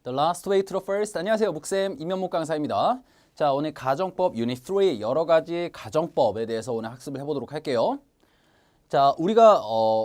The last way to the first. 안녕하세요. 북쌤 임현목 강사입니다. 자, 오늘 가정법 유닛 3 여러 가지 가정법에 대해서 오늘 학습을 해보도록 할게요. 자, 우리가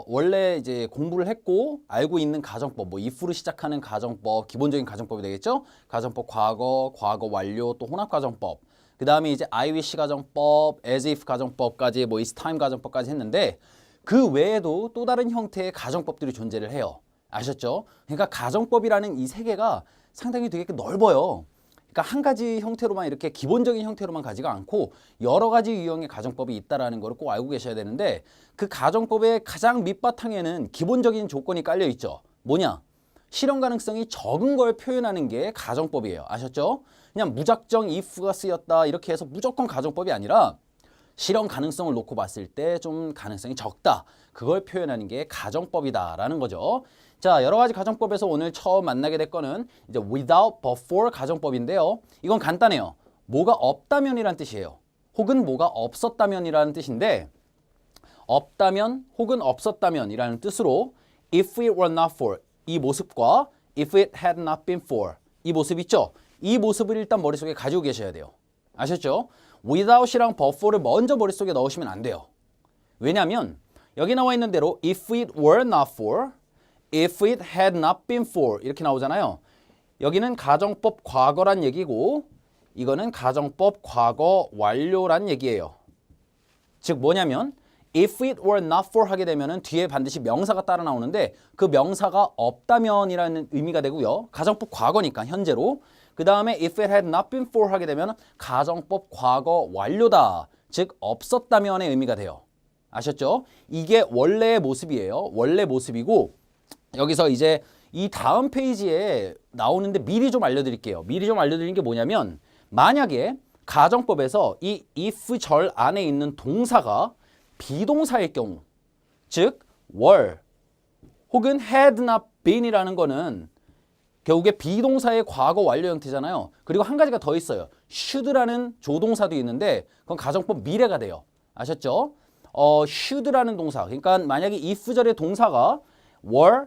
원래 이제 공부를 했고 알고 있는 가정법, 뭐 if로 시작하는 가정법, 기본적인 가정법이 되겠죠? 가정법 과거, 과거 완료, 또 혼합 가정법. 그 다음에 이제 I wish 가정법, as if 가정법까지, 뭐 is time 가정법까지 했는데 그 외에도 또 다른 형태의 가정법들이 존재를 해요. 아셨죠? 그러니까 가정법이라는 이 세계가 상당히 되게 넓어요. 그러니까 한 가지 형태로만 이렇게 기본적인 형태로만 가지가 않고 여러 가지 유형의 가정법이 있다라는 걸 꼭 알고 계셔야 되는데 그 가정법의 가장 밑바탕에는 기본적인 조건이 깔려 있죠. 뭐냐? 실현 가능성이 적은 걸 표현하는 게 가정법이에요. 아셨죠? 그냥 무작정 if가 쓰였다 이렇게 해서 무조건 가정법이 아니라 실현 가능성을 놓고 봤을 때 좀 가능성이 적다. 그걸 표현하는 게 가정법이다라는 거죠. 자, 여러 가지 가정법에서 오늘 처음 만나게 될 거는 이제 without but for 가정법인데요. 이건 간단해요. 뭐가 없다면이란 뜻이에요. 혹은 뭐가 없었다면이라는 뜻인데 없다면 혹은 없었다면이라는 뜻으로 if it were not for 이 모습과 if it had not been for 이 모습 있죠? 이 모습을 일단 머릿속에 가지고 계셔야 돼요. 아셨죠? without이랑 but for를 먼저 머릿속에 넣으시면 안 돼요. 왜냐하면 여기 나와 있는 대로 if it were not for, if it had not been for 이렇게 나오잖아요. 여기는 가정법 과거란 얘기고 이거는 가정법 과거 완료란 얘기예요. 즉 뭐냐면 if it were not for 하게 되면은 뒤에 반드시 명사가 따라 나오는데 그 명사가 없다면이라는 의미가 되고요. 가정법 과거니까 현재로. 그 다음에 if it had not been for 하게 되면 가정법 과거 완료다. 즉 없었다면의 의미가 돼요. 아셨죠? 이게 원래의 모습이에요. 원래 모습이고 여기서 이제 이 다음 페이지에 나오는데 미리 좀 알려드릴게요. 미리 좀 알려드리는 게 뭐냐면 만약에 가정법에서 이 if 절 안에 있는 동사가 비동사일 경우 즉 were 혹은 had not been이라는 거는 결국에 비동사의 과거 완료 형태잖아요. 그리고 한 가지가 더 있어요. should라는 조동사도 있는데 그건 가정법 미래가 돼요. 아셨죠? should라는 동사. 그러니까 만약에 if 절의 동사가 were,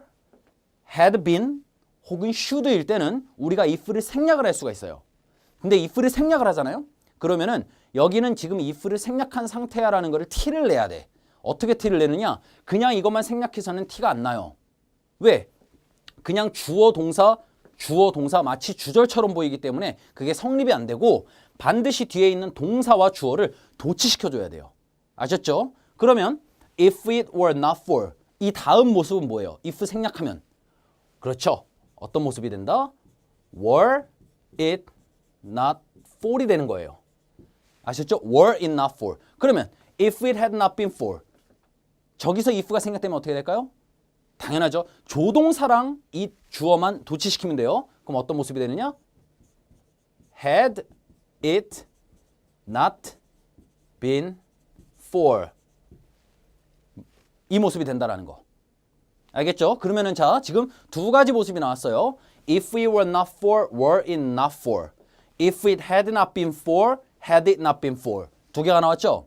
had been 혹은 should일 때는 우리가 if를 생략을 할 수가 있어요. 근데 if를 생략을 하잖아요. 그러면은 여기는 지금 if를 생략한 상태야라는 거를 티를 내야 돼. 어떻게 티를 내느냐? 그냥 이것만 생략해서는 티가 안 나요. 왜? 그냥 주어 동사 마치 주절처럼 보이기 때문에 그게 성립이 안 되고 반드시 뒤에 있는 동사와 주어를 도치시켜줘야 돼요. 아셨죠? 그러면 if it were not for 이 다음 모습은 뭐예요? if 생략하면 그렇죠. 어떤 모습이 된다? were it not for이 되는 거예요. 아셨죠? were it not for 그러면 if it had not been for 저기서 if가 생략되면 어떻게 될까요? 당연하죠. 조동사랑 이 주어만 도치시키면 돼요. 그럼 어떤 모습이 되느냐? had it not been for 이 모습이 된다라는 거. 알겠죠? 그러면은 자, 지금 두 가지 모습이 나왔어요. If it were not for, were it not for. If it had not been for, had it not been for. 두 개가 나왔죠?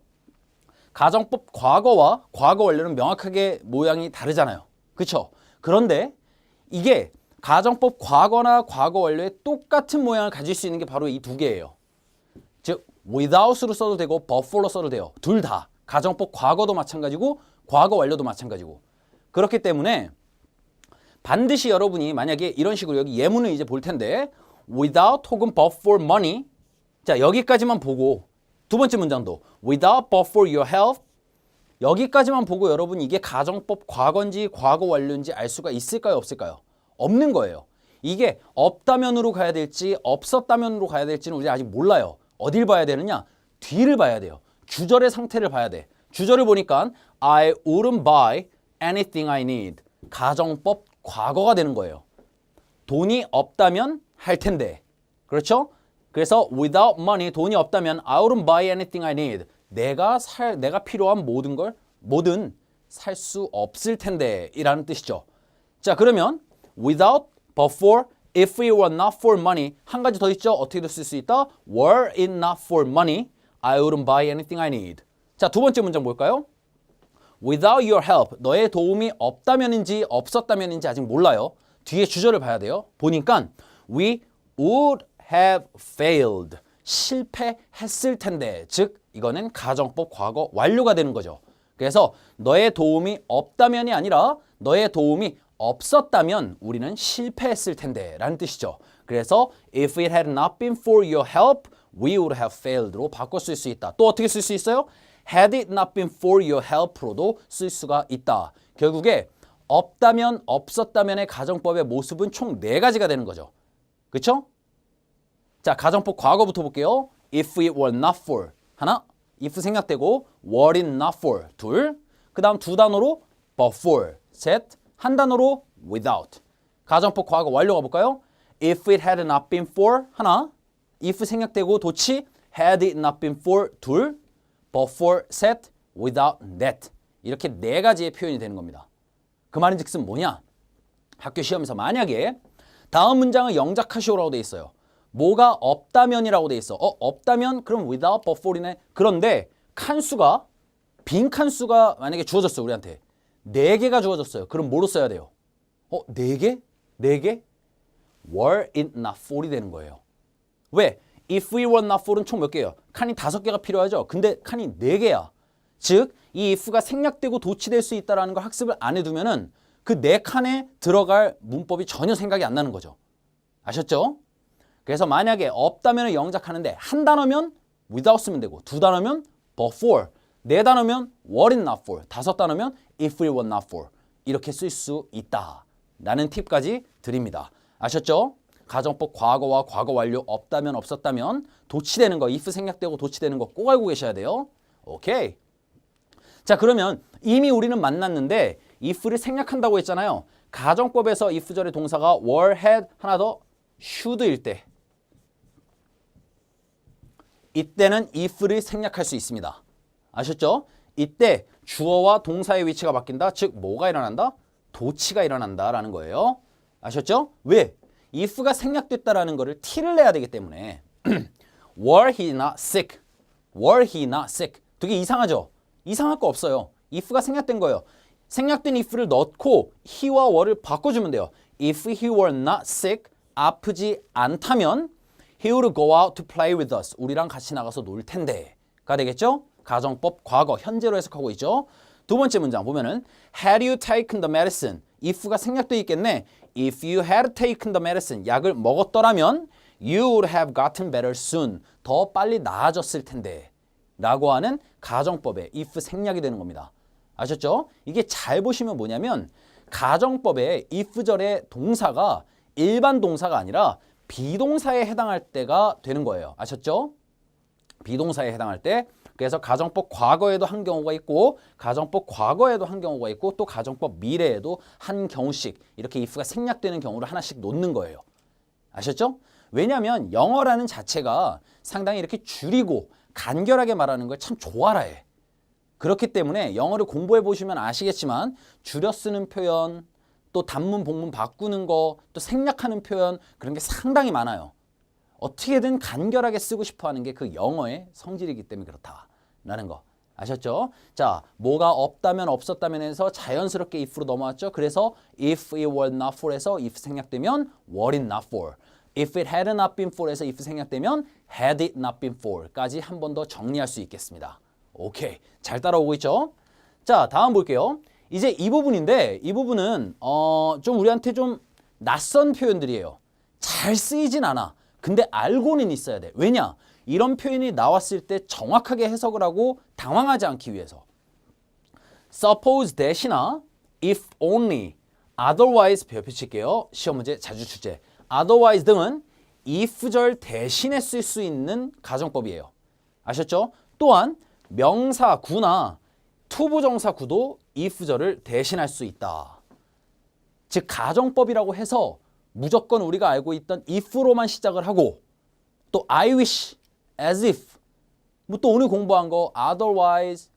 가정법 과거와 과거 완료는 명확하게 모양이 다르잖아요. 그렇죠? 그런데 이게 가정법 과거나 과거 완료의 똑같은 모양을 가질 수 있는 게 바로 이 두 개예요. 즉 without으로 써도 되고 but for로 써도 돼요. 둘 다. 가정법 과거도 마찬가지고 과거 완료도 마찬가지고. 그렇기 때문에 반드시 여러분이 만약에 이런 식으로 여기 예문을 이제 볼 텐데 without 혹은 but for money 자 여기까지만 보고 두 번째 문장도 without but for your help 여기까지만 보고 여러분 이게 가정법 과거인지 과거 완료인지 알 수가 있을까요? 없을까요? 없는 거예요. 이게 없다면으로 가야 될지 없었다면으로 가야 될지는 우리 아직 몰라요. 어딜 봐야 되느냐? 뒤를 봐야 돼요. 주절의 상태를 봐야 돼. 주절을 보니까 I wouldn't buy anything I need. 가정법 과거가 되는 거예요. 돈이 없다면 할 텐데. 그렇죠? 그래서 without money 돈이 없다면 I wouldn't buy anything I need. 내가 필요한 뭐든 살 수 없을 텐데 이라는 뜻이죠. 자, 그러면 without but for if it were not for money 한 가지 더 있죠. 어떻게도 쓸 수 있다. were it not for money I wouldn't buy anything I need. 자, 두 번째 문장 볼까요? without your help 너의 도움이 없다면인지 없었다면인지 아직 몰라요. 뒤에 주절을 봐야 돼요. 보니까 we would have failed. 실패했을 텐데. 즉 이거는 가정법 과거 완료가 되는 거죠. 그래서 너의 도움이 없다면이 아니라 너의 도움이 없었다면 우리는 실패했을 텐데 라는 뜻이죠. 그래서 if it had not been for your help, we would have failed로 바꿔 쓸 수 있다. 또 어떻게 쓸 수 있어요? had it not been for your help로도 쓸 수가 있다. 결국에 없다면 없었다면의 가정법의 모습은 총 4가지가 되는 거죠. 그렇죠? 자, 가정법 과거부터 볼게요. if it were not for 하나, if 생략되고 were it not for 둘, 그 다음 2단어로 but for 셋, 한 단어로 without. 가정법 과거 완료 가볼까요? if it had not been for 하나, if 생략되고 도치 had it not been for 둘, but for 셋, without that. 이렇게 4가지의 표현이 되는 겁니다. 그 말은 즉슨 뭐냐? 학교 시험에서 만약에 다음 문장을 영작하시오라고 돼 있어요. 뭐가 없다면이라고 돼 있어. 없다면 그럼 without but for이네. 그런데 칸수가 빈 칸수가 만약에 주어졌어요. 우리한테 4개가 주어졌어요. 그럼 뭐로 써야 돼요? 4개? 4개? were it not for이 되는 거예요. 왜? if we were not for은 총 몇 개예요? 칸이 5개가 필요하죠. 근데 칸이 4개야. 즉, 이 if가 생략되고 도치될 수 있다는 걸 학습을 안 해두면은 그 4칸에 들어갈 문법이 전혀 생각이 안 나는 거죠. 아셨죠? 그래서 만약에 없다면을 영작하는데 한 단어면 without 쓰면 되고 2단어면 but for, 4단어면 were it not for, 5단어면 if we were not for 이렇게 쓸 수 있다 라는 팁까지 드립니다. 아셨죠? 가정법 과거와 과거 완료 없다면 없었다면 도치되는 거 if 생략되고 도치되는 거 꼭 알고 계셔야 돼요. 오케이. 자, 그러면 이미 우리는 만났는데 if를 생략한다고 했잖아요. 가정법에서 if절의 동사가 were, had, 하나 더 should일 때 이때는 if를 생략할 수 있습니다. 아셨죠? 이때 주어와 동사의 위치가 바뀐다. 즉 뭐가 일어난다? 도치가 일어난다라는 거예요. 아셨죠? 왜? if가 생략됐다라는 거를 t를 내야 되기 때문에 were he not sick? were he not sick? 되게 이상하죠? 이상할 거 없어요. if가 생략된 거예요. 생략된 if를 넣고 he와 were를 바꿔주면 돼요. If he were not sick, 아프지 않다면 he would go out to play with us. 우리랑 같이 나가서 놀 텐데가 되겠죠? 가정법 과거 현재로 해석하고 있죠. 두 번째 문장 보면은 had you taken the medicine? if가 생략돼 있겠네. If you had taken the medicine, 약을 먹었더라면 you would have gotten better soon. 더 빨리 나아졌을 텐데 라고 하는 가정법에 if 생략이 되는 겁니다. 아셨죠? 이게 잘 보시면 뭐냐면 가정법에 if절의 동사가 일반 동사가 아니라 비동사에 해당할 때가 되는 거예요. 아셨죠? 비동사에 해당할 때. 그래서 가정법 과거에도 한 경우가 있고 가정법 과거에도 한 경우가 있고 또 가정법 미래에도 한 경우씩 이렇게 if가 생략되는 경우를 하나씩 놓는 거예요. 아셨죠? 왜냐하면 영어라는 자체가 상당히 이렇게 줄이고 간결하게 말하는 걸 참 좋아라 해. 그렇기 때문에 영어를 공부해 보시면 아시겠지만 줄여 쓰는 표현, 또 단문, 복문 바꾸는 거, 또 생략하는 표현 그런 게 상당히 많아요. 어떻게든 간결하게 쓰고 싶어 하는 게 그 영어의 성질이기 때문에 그렇다라는 거. 아셨죠? 자, 뭐가 없다면 없었다면 해서 자연스럽게 if로 넘어왔죠. 그래서 if it were not for에서 if 생략되면 were it not for. If it had not been for에서 if 생략되면 had it not been for까지 한 번 더 정리할 수 있겠습니다. 오케이. 잘 따라오고 있죠? 자, 다음 볼게요. 이제 이 부분인데 이 부분은 좀 우리한테 좀 낯선 표현들이에요. 잘 쓰이진 않아. 근데 알고는 있어야 돼. 왜냐? 이런 표현이 나왔을 때 정확하게 해석을 하고 당황하지 않기 위해서. suppose that이나 if only, otherwise 배워 펼칠게요. 시험 문제 자주 출제. otherwise 등은 if절 대신에 쓸 수 있는 가정법이에요. 아셨죠? 또한 명사 구나 투부정사 구도 if절을 대신할 수 있다. 즉 가정법이라고 해서 무조건 우리가 알고 있던 if로만 시작을 하고 또 I wish, as if 뭐 또 오늘 공부한 거 otherwise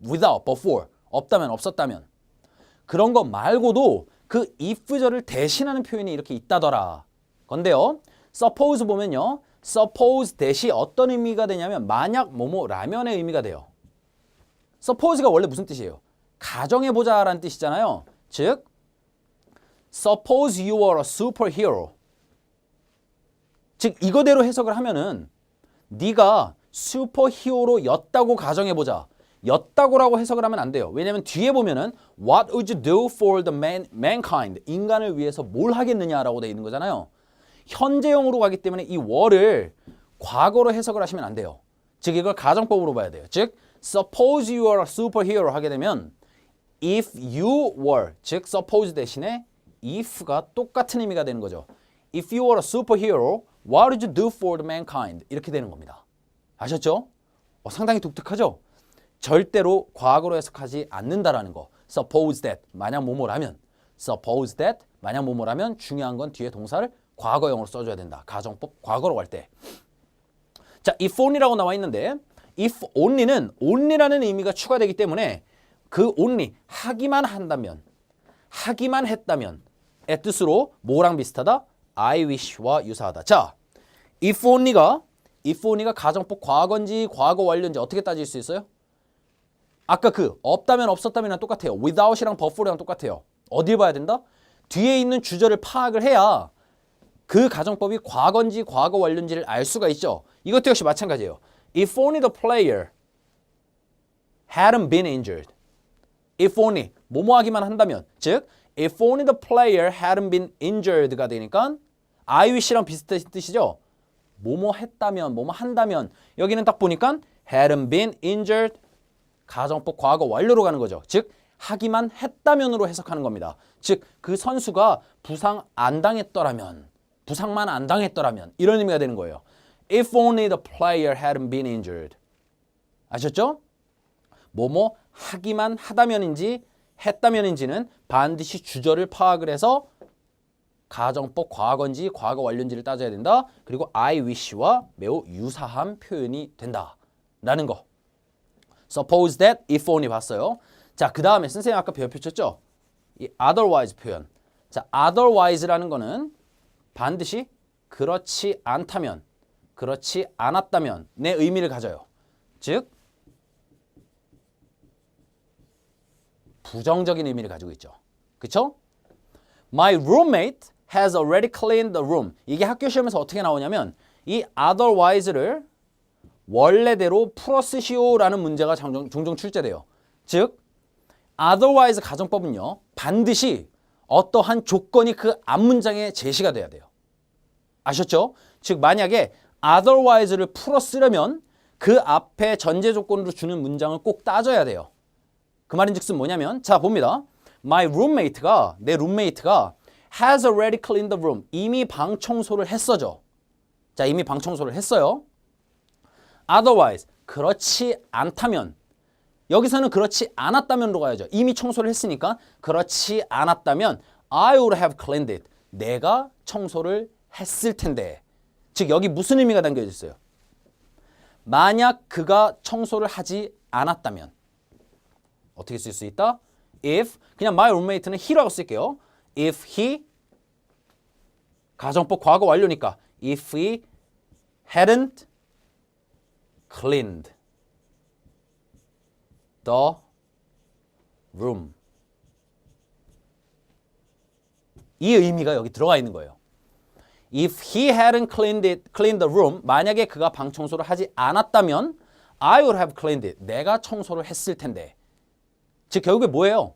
without, but for 없다면 없었다면 그런 거 말고도 그 if절을 대신하는 표현이 이렇게 있다더라. 건데요. suppose 보면요. suppose that이 어떤 의미가 되냐면 만약 뭐뭐라면의 의미가 돼요. suppose가 원래 무슨 뜻이에요? 가정해보자 라는 뜻이잖아요. 즉 suppose you are a superhero. 즉 이거대로 해석을 하면은 네가 슈퍼히어로였다고 가정해보자. 였다고라고 해석을 하면 안 돼요. 왜냐면 뒤에 보면은 What would you do for the mankind? 인간을 위해서 뭘 하겠느냐라고 돼 있는 거잖아요. 현재형으로 가기 때문에 이 were를 과거로 해석을 하시면 안 돼요. 즉 이걸 가정법으로 봐야 돼요. 즉 suppose you are a superhero 하게 되면 if you were, 즉 suppose 대신에 if가 똑같은 의미가 되는 거죠. If you were a superhero, what would you do for the mankind? 이렇게 되는 겁니다. 아셨죠? 상당히 독특하죠? 절대로 과거로 해석하지 않는다라는 거. Suppose that, 만약 뭐뭐라면. Suppose that, 만약 뭐뭐라면 중요한 건 뒤에 동사를 과거형으로 써줘야 된다. 가정법 과거로 갈 때. 자, if only라고 나와 있는데 if only는 only라는 의미가 추가되기 때문에 그 only, 하기만 한다면, 하기만 했다면 의 뜻으로 뭐랑 비슷하다? I wish와 유사하다. 자, if only가 가정법 과거인지 과거 완료인지 어떻게 따질 수 있어요? 아까 그 없다면 없었다면이랑 똑같아요. without이랑 before 랑 똑같아요. 어딜 봐야 된다? 뒤에 있는 주절을 파악을 해야 그 가정법이 과거인지 과거 완료인지를 알 수가 있죠. 이것도 역시 마찬가지예요. If only the player hadn't been injured. If only 뭐뭐 하기만 한다면, 즉 if only the player hadn't been injured가 되니까 I wish랑 비슷한 뜻이죠. 뭐뭐 했다면, 뭐뭐 한다면. 여기는 딱 보니까 hadn't been injured, 가정법 과거 완료로 가는 거죠. 즉 하기만 했다면으로 해석하는 겁니다. 즉 그 선수가 부상 안 당했더라면, 부상만 안 당했더라면 이런 의미가 되는 거예요. If only the player hadn't been injured. 아셨죠? 뭐뭐 하기만 하다면인지 했다면인지는 반드시 주절을 파악을 해서 가정법 과거인지 과거 완료인지를 따져야 된다. 그리고 I wish와 매우 유사한 표현이 된다라는 거. Suppose that, if only 봤어요. 자, 그 다음에 선생님 아까 별표 쳤죠? 이 otherwise 표현. 자, otherwise라는 거는 반드시 그렇지 않다면, 그렇지 않았다면 내 의미를 가져요. 즉 부정적인 의미를 가지고 있죠. 그쵸? My roommate has already cleaned the room. 이게 학교 시험에서 어떻게 나오냐면 이 otherwise를 원래대로 풀어 쓰시오라는 문제가 종종 출제돼요. 즉 otherwise 가정법은요. 반드시 어떠한 조건이 그 앞문장에 제시가 돼야 돼요. 아셨죠? 즉 만약에 otherwise를 풀어 쓰려면 그 앞에 전제 조건으로 주는 문장을 꼭 따져야 돼요. 그 말인즉슨 뭐냐면 자 봅니다. My roommate가 내 룸메이트가 has already cleaned the room. 이미 방 청소를 했어죠. 자 이미 방 청소를 했어요. Otherwise 그렇지 않다면 여기서는 그렇지 않았다면으로 가야죠. 이미 청소를 했으니까 그렇지 않았다면 I would have cleaned it. 내가 청소를 했을 텐데. 즉 여기 무슨 의미가 담겨져 있어요? 만약 그가 청소를 하지 않았다면 어떻게 쓸 수 있다? If 그냥 my roommate는 he라고 쓸게요. If he 가정법 과거 완료니까 if he hadn't cleaned the room. 이 의미가 여기 들어가 있는 거예요. If he hadn't cleaned the room, 만약에 그가 방 청소를 하지 않았다면 I would have cleaned it. 내가 청소를 했을 텐데. 즉 결국에 뭐예요?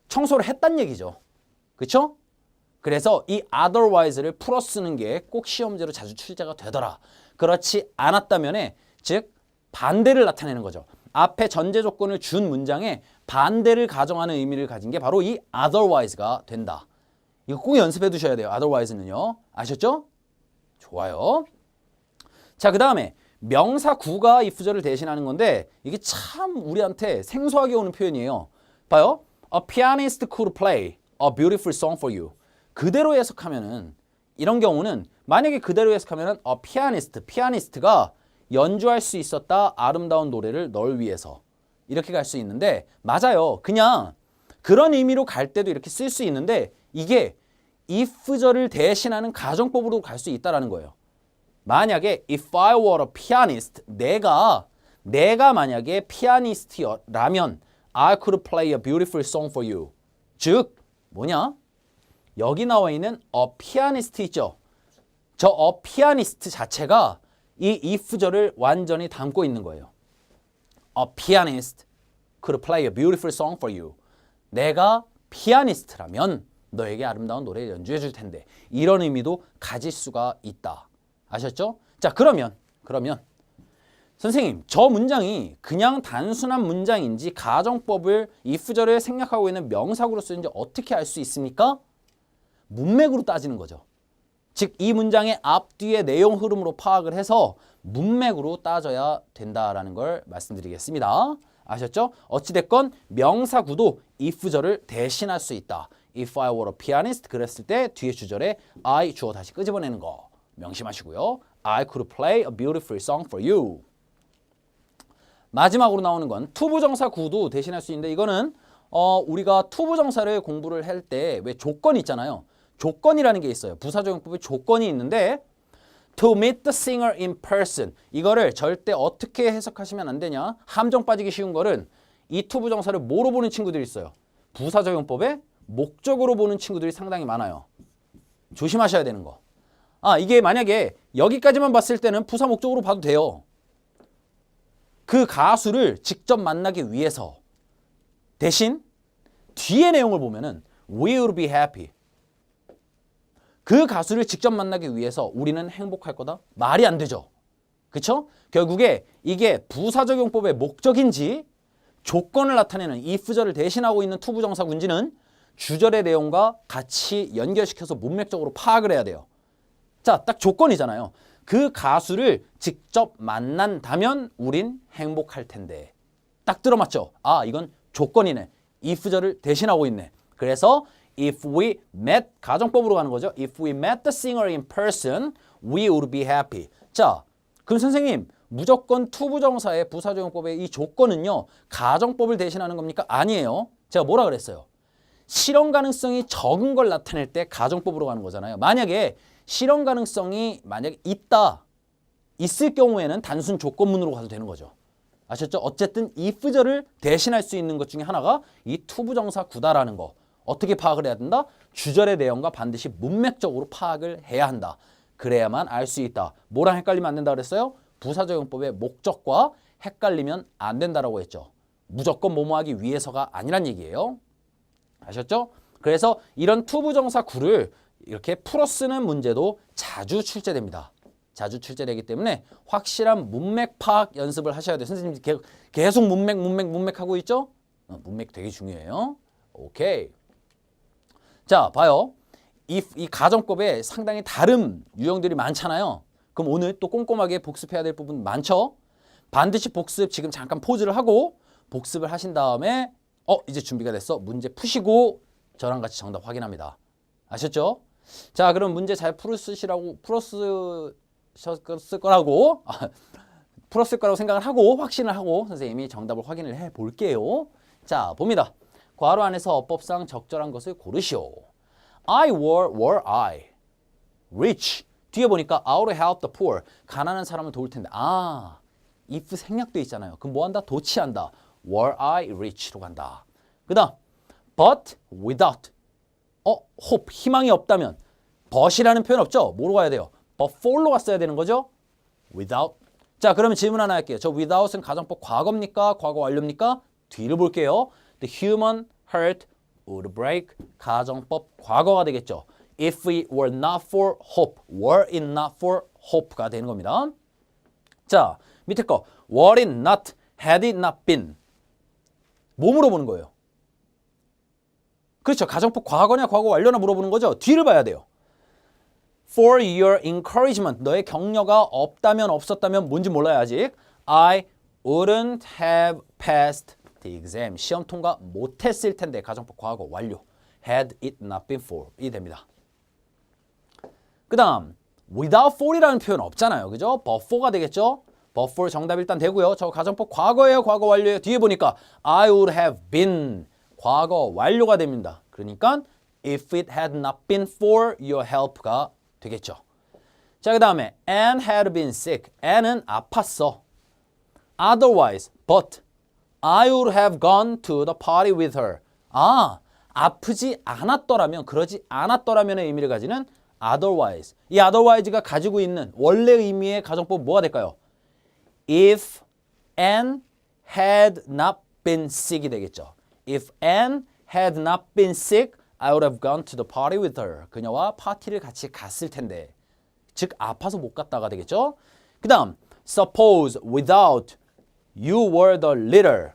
청소를 했단 얘기죠. 그렇죠? 그래서 이 otherwise를 풀어 쓰는 게 꼭 시험제로 자주 출제가 되더라. 그렇지 않았다면에 즉 반대를 나타내는 거죠. 앞에 전제 조건을 준 문장에 반대를 가정하는 의미를 가진 게 바로 이 otherwise가 된다. 이거 꼭 연습해 두셔야 돼요. otherwise는요. 아셨죠? 좋아요. 자, 그 다음에 명사 구가 if절을 대신하는 건데 이게 참 우리한테 생소하게 오는 표현이에요. 봐요. A pianist could play a beautiful song for you. 그대로 해석하면은 이런 경우는 만약에 그대로 해석하면은 a pianist가 연주할 수 있었다 아름다운 노래를 널 위해서 이렇게 갈 수 있는데 맞아요. 그냥 그런 의미로 갈 때도 이렇게 쓸 수 있는데 이게 if절을 대신하는 가정법으로 갈 수 있다라는 거예요. 만약에 if I were a pianist 내가 만약에 피아니스트라면 I could play a beautiful song for you. 즉 뭐냐? 여기 나와 있는 a pianist 있죠. 저 a pianist 자체가 이 if절을 완전히 담고 있는 거예요. A pianist could play a beautiful song for you. 내가 피아니스트라면 너에게 아름다운 노래를 연주해 줄 텐데. 이런 의미도 가질 수가 있다. 아셨죠? 자, 그러면 선생님, 저 문장이 그냥 단순한 문장인지 가정법을 if절을 생략하고 있는 명사구로 쓰는지 어떻게 알 수 있습니까? 문맥으로 따지는 거죠. 즉, 이 문장의 앞뒤의 내용 흐름으로 파악을 해서 문맥으로 따져야 된다라는 걸 말씀드리겠습니다. 아셨죠? 어찌됐건 명사구도 if절을 대신할 수 있다. If I were a pianist 그랬을 때 뒤에 주절에 I 주어 다시 끄집어내는 거 명심하시고요. I could play a beautiful song for you. 마지막으로 나오는 건 투부정사 구도 대신할 수 있는데 이거는 우리가 투부정사를 공부를 할 때 왜 조건이 있잖아요. 조건이라는 게 있어요. 부사적용법에 조건이 있는데 to meet the singer in person 이거를 절대 어떻게 해석하시면 안 되냐. 함정 빠지기 쉬운 거는 이 투부정사를 뭐로 보는 친구들이 있어요. 부사적용법에 목적으로 보는 친구들이 상당히 많아요. 조심하셔야 되는 거. 이게 만약에 여기까지만 봤을 때는 부사 목적으로 봐도 돼요. 그 가수를 직접 만나기 위해서 대신 뒤에 내용을 보면은 we will be happy. 그 가수를 직접 만나기 위해서 우리는 행복할 거다? 말이 안 되죠. 그쵸? 결국에 이게 부사적용법의 목적인지 조건을 나타내는 if절을 대신하고 있는 투부정사군지는 주절의 내용과 같이 연결시켜서 문맥적으로 파악을 해야 돼요. 자, 딱 조건이잖아요. 그 가수를 직접 만난다면 우린 행복할 텐데. 딱 들어맞죠? 이건 조건이네. if절을 대신하고 있네. 그래서 if we met, 가정법으로 가는 거죠. If we met the singer in person, we would be happy. 자, 그럼 선생님, 무조건 투부정사의 부사적용법의 이 조건은요, 가정법을 대신하는 겁니까? 아니에요. 제가 뭐라 그랬어요? 실현 가능성이 적은 걸 나타낼 때 가정법으로 가는 거잖아요. 만약에 실현 가능성이 만약에 있을 경우에는 단순 조건문으로 가도 되는 거죠. 아셨죠? 어쨌든 if절을 대신할 수 있는 것 중에 하나가 이 투부정사 구다라는 거. 어떻게 파악을 해야 된다? 주절의 내용과 반드시 문맥적으로 파악을 해야 한다. 그래야만 알 수 있다. 뭐랑 헷갈리면 안 된다 그랬어요? 부사적용법의 목적과 헷갈리면 안 된다라고 했죠. 무조건 뭐뭐하기 위해서가 아니란 얘기예요. 아셨죠? 그래서 이런 투부정사 구를 이렇게 풀어 쓰는 문제도 자주 출제됩니다. 자주 출제되기 때문에 확실한 문맥 파악 연습을 하셔야 돼요. 선생님 계속 문맥 하고 있죠? 문맥 되게 중요해요. 오케이. 자, 봐요. 이 가정법에 상당히 다른 유형들이 많잖아요. 그럼 오늘 또 꼼꼼하게 복습해야 될 부분 많죠? 반드시 복습 지금 잠깐 포즈를 하고 복습을 하신 다음에 이제 준비가 됐어. 문제 푸시고 저랑 같이 정답 확인합니다. 아셨죠? 자, 그럼 문제 잘 풀었을 거라고 생각을 하고 확신을 하고 선생님이 정답을 확인을 해 볼게요. 자, 봅니다. 괄호 안에서 어법상 적절한 것을 고르시오. I were I rich. 뒤에 보니까 out to help the poor. 가난한 사람을 도울 텐데. if 생략돼 있잖아요. 그럼 뭐 한다? 도치한다. were I rich로 간다. 그 다음 but without. hope. 희망이 없다면 but이라는 표현 없죠? 뭐로 가야 돼요? but for로 갔어야 되는 거죠? without. 자, 그러면 질문 하나 할게요. 저 without은 가정법 과거입니까? 과거 완료입니까? 뒤를 볼게요. The human heart would break. 가정법 과거가 되겠죠. If it were not for hope. were it not for hope가 되는 겁니다. 자, 밑에 거 were it not, had it not been. 뭐 물어보는 거예요? 그렇죠. 가정법 과거냐 과거 완료나 물어보는 거죠. 뒤를 봐야 돼요. For your encouragement. 너의 격려가 없다면 없었다면 뭔지 몰라요 아직. I wouldn't have passed the exam. 시험 통과 못했을 텐데. 가정법 과거 완료. Had it not been for. 이 됩니다. 그 다음 without for이라는 표현 없잖아요. 그죠? but for가 되겠죠? but for 정답 일단 되고요. 저 가정법 과거예요? 과거 완료예요? 뒤에 보니까 I would have been. 과거 완료가 됩니다. 그러니까 if it had not been for your help가 되겠죠. 자, 그 다음에 Anne had been sick. Anne은 아팠어. Otherwise, but I would have gone to the party with her. 아프지 않았더라면, 그러지 않았더라면의 의미를 가지는 otherwise. 이 otherwise가 가지고 있는 원래 의미의 가정법 뭐가 될까요? If Anne had not been sick이 되겠죠. If Anne had not been sick, I would have gone to the party with her. 그녀와 파티를 같이 갔을 텐데. 즉 아파서 못 갔다가 되겠죠. 그 다음 suppose without you were the leader.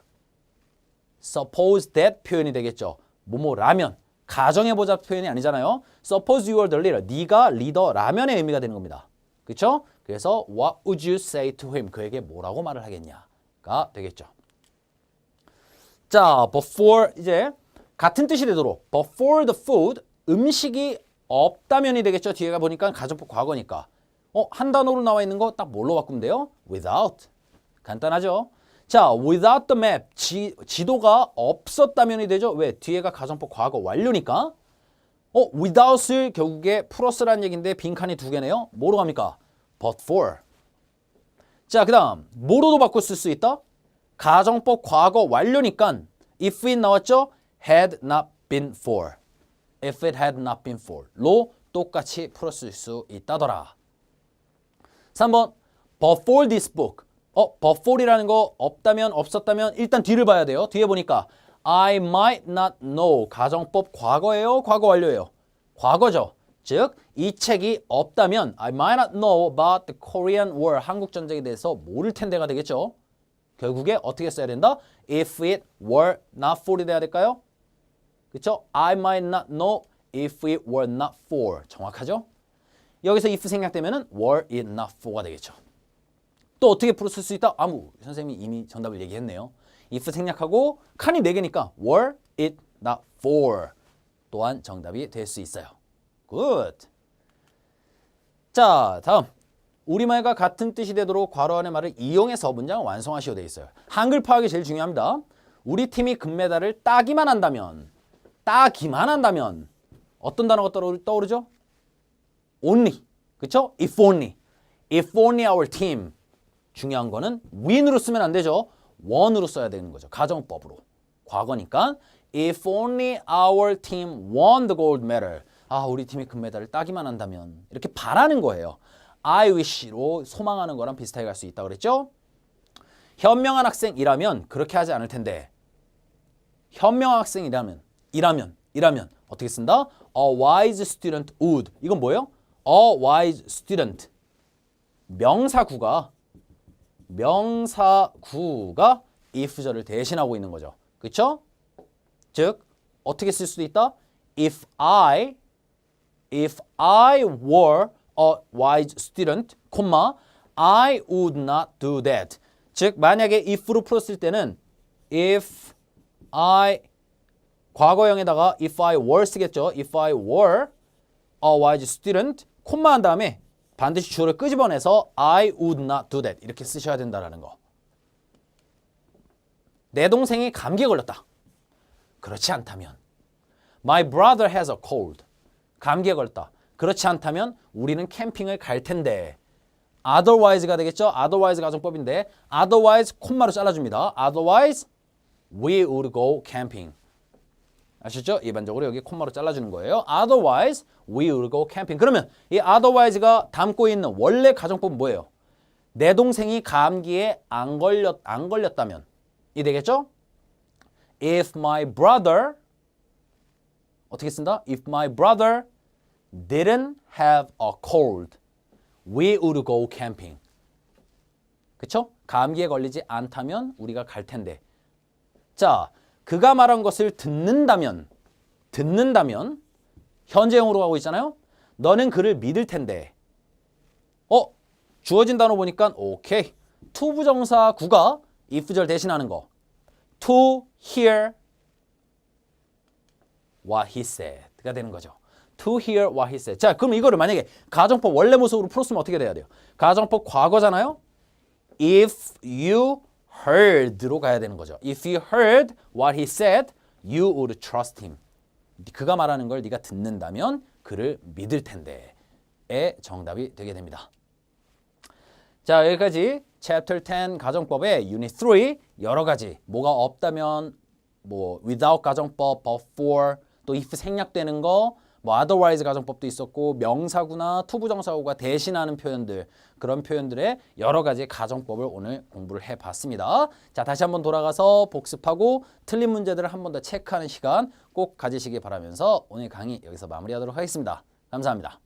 suppose that 표현이 되겠죠. 뭐뭐라면 가정해보자 표현이 아니잖아요. suppose you were the leader. 네가 리더라면의 의미가 되는 겁니다. 그렇죠? 그래서 what would you say to him? 그에게 뭐라고 말을 하겠냐가 되겠죠. 자, before 이제 같은 뜻이 되도록 before the food 음식이 없다면이 되겠죠. 뒤에가 보니까 가정법 과거니까. 한 단어로 나와 있는 거 딱 뭘로 바꾸면 돼요? without. 간단하죠? 자, without the map. 지도가 없었다면이 되죠. 왜? 뒤에가 가정법 과거 완료니까. without을 결국에 플러스라는 얘기인데 빈칸이 두 개네요. 뭐로 갑니까? but for. 자, 그 다음 뭐로도 바꿀 수 있다? 가정법 과거 완료니까 if it 나왔죠? had not been for. if it had not been for 로 똑같이 풀었을 수 있다더라. 3번 but for this book. but for이라는 거 없다면 없었다면 일단 뒤를 봐야 돼요. 뒤에 보니까 I might not know. 가정법 과거예요? 과거 완료예요? 과거죠. 즉 이 책이 없다면 I might not know about the Korean War. 한국 전쟁에 대해서 모를 텐데가 되겠죠. 결국에 어떻게 써야 된다? If it were not for이 돼야 될까요? 그렇죠? I might not know if it were not for. 정확하죠? 여기서 if 생략되면은 were it not for가 되겠죠. 또 어떻게 풀을 수 있다? 선생님이 이미 정답을 얘기했네요. if 생략하고 칸이 4개니까 were it not for 또한 정답이 될 수 있어요. 굿. 자, 다음. 우리말과 같은 뜻이 되도록 괄호 안의 말을 이용해서 문장을 완성하시오 되어 있어요. 한글 파악이 제일 중요합니다. 우리 팀이 금메달을 따기만 한다면 어떤 단어가 떠오르죠? only. 그쵸? if only. if only our team. 중요한 거는 win으로 쓰면 안 되죠. won으로 써야 되는 거죠. 가정법으로. 과거니까 if only our team won the gold medal. 우리 팀이 금메달을 따기만 한다면 이렇게 바라는 거예요. I wish로 소망하는 거랑 비슷하게 갈 수 있다고 그랬죠? 현명한 학생이라면 그렇게 하지 않을 텐데 현명한 학생이라면 어떻게 쓴다? A wise student would. 이건 뭐예요? A wise student. 명사구가 if절을 대신하고 있는 거죠. 그렇죠? 즉 어떻게 쓸 수도 있다? If I were a wise student, I would not do that. 즉 만약에 if로 풀었을 때는 if I 과거형에다가 if I were 쓰겠죠. If I were a wise student, 콤마 한 다음에 반드시 주어를 끄집어내서 I would not do that 이렇게 쓰셔야 된다라는 거. 내 동생이 감기에 걸렸다. 그렇지 않다면 My brother has a cold. 감기에 걸렸다. 그렇지 않다면 우리는 캠핑을 갈 텐데 otherwise가 되겠죠. otherwise 가정법인데 otherwise 콤마로 잘라줍니다. otherwise we would go camping. 아시죠? 일반적으로 여기 콤마로 잘라주는 거예요. Otherwise, we would go camping. 그러면 이 otherwise가 담고 있는 원래 가정법은 뭐예요? 내 동생이 감기에 안 걸렸다면 이 되겠죠? If my brother 어떻게 쓴다? If my brother didn't have a cold, we would go camping. 그쵸? 감기에 걸리지 않다면 우리가 갈 텐데. 자, 그가 말한 것을 듣는다면 현재형으로 가고 있잖아요. 너는 그를 믿을 텐데. 주어진 단어 보니까 오케이. to 부정사 구가 if절 대신하는 거. To hear what he said가 되는 거죠. To hear what he said. 자, 그럼 이거를 만약에 가정법 원래 모습으로 풀었으면 어떻게 돼야 돼요? 가정법 과거잖아요. If you heard로 가야 되는 거죠. If you heard what he said, you would trust him. 그가 말하는 걸 네가 듣는다면 그를 믿을 텐데의 정답이 되게 됩니다. 자, 여기까지 Chapter 10 가정법의 Unit 3 여러 가지 뭐가 없다면 without 가정법, but for 또 if 생략되는 거 뭐 otherwise 가정법도 있었고 명사구나 투부정사구가 대신하는 표현들 그런 표현들의 여러 가지 가정법을 오늘 공부를 해봤습니다. 자, 다시 한번 돌아가서 복습하고 틀린 문제들을 한 번 더 체크하는 시간 꼭 가지시기 바라면서 오늘 강의 여기서 마무리하도록 하겠습니다. 감사합니다.